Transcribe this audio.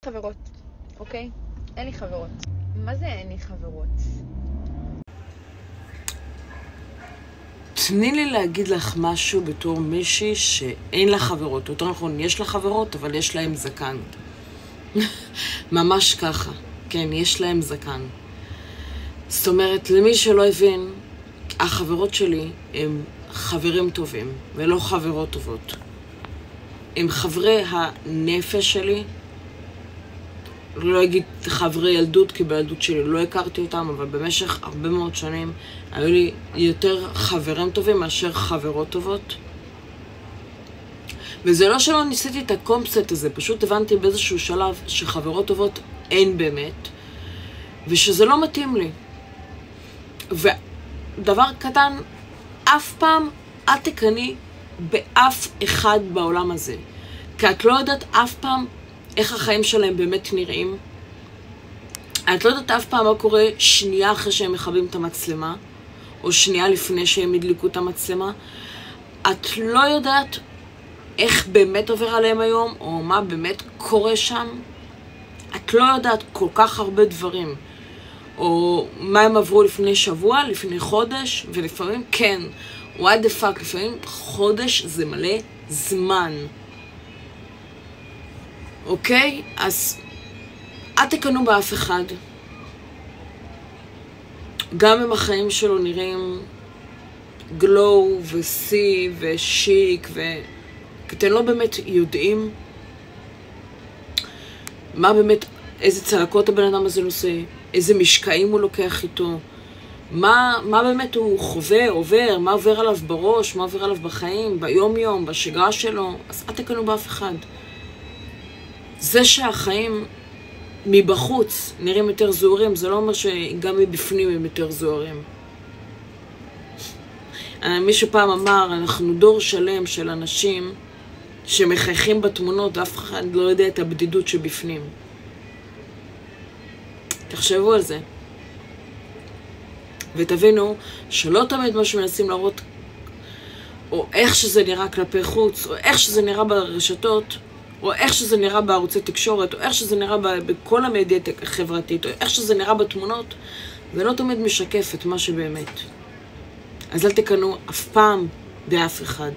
חברות, אוקיי? אין לי חברות. מה זה אין לי חברות? תני לי להגיד לך משהו בתור מישהי שאין לה חברות. יותר נכון, יש לה חברות, אבל יש להם זקן. ממש ככה. כן, יש להם זקן. זאת אומרת, למי שלא הבין, החברות שלי הם חברים טובים, ולא חברות טובות. הם חברי הנפש שלי. לא אגיד חברי ילדות, כי בילדות שלי לא הכרתי אותם, אבל במשך הרבה מאוד שנים היו לי יותר חברים טובים מאשר חברות טובות. וזה לא שלא ניסיתי את הקונספט הזה, פשוט הבנתי באיזשהו שלב שחברות טובות אין באמת, ושזה לא מתאים לי. ודבר קטן, אף פעם אל תקני באף אחד בעולם הזה, כי את לא יודעת אף פעם איך החיים שלהם באמת נראים. את לא יודעת אף פעם מה קורה שנייה אחרי שהם מכבים את המצלמה, או שנייה לפני שהם הדליקו את המצלמה. את לא יודעת איך באמת עובר עליהם היום, או מה באמת קורה שם. את לא יודעת כל כך הרבה דברים. או מה הם עברו לפני שבוע, לפני חודש, ולפעמים כן, what the fuck, לפעמים חודש זה מלא זמן. אוקיי? אז אל תקנו באף אחד. גם אם החיים שלו נראים גלו וסי ושיק אתם לא באמת יודעים מה באמת, איזה צלקות הבן אדם הזה נושא, איזה משקעים הוא לוקח איתו, מה באמת הוא חווה, עובר, מה עובר עליו בראש, מה עובר עליו בחיים, ביום יום, בשגרה שלו. אז אל תקנו באף אחד. זה שהחיים מבחוץ נראים יותר זוהרים, זה לא אומר שגם מבפנים הם יותר זוהרים. מישהו פעם אמר, אנחנו דור שלם של אנשים שמחייכים בתמונות, ואף אחד לא יודע את הבדידות שבפנים. תחשבו על זה. ותבינו שלא תמיד מה שמנסים להראות, או איך שזה נראה כלפי חוץ, או איך שזה נראה ברשתות, או איך שזה נראה בערוצי תקשורת, או איך שזה נראה בכל המדיה החברתית, או איך שזה נראה בתמונות, זה לא תמיד משקף את מה שבאמת. אז אל תקנו אף פעם באף אחד.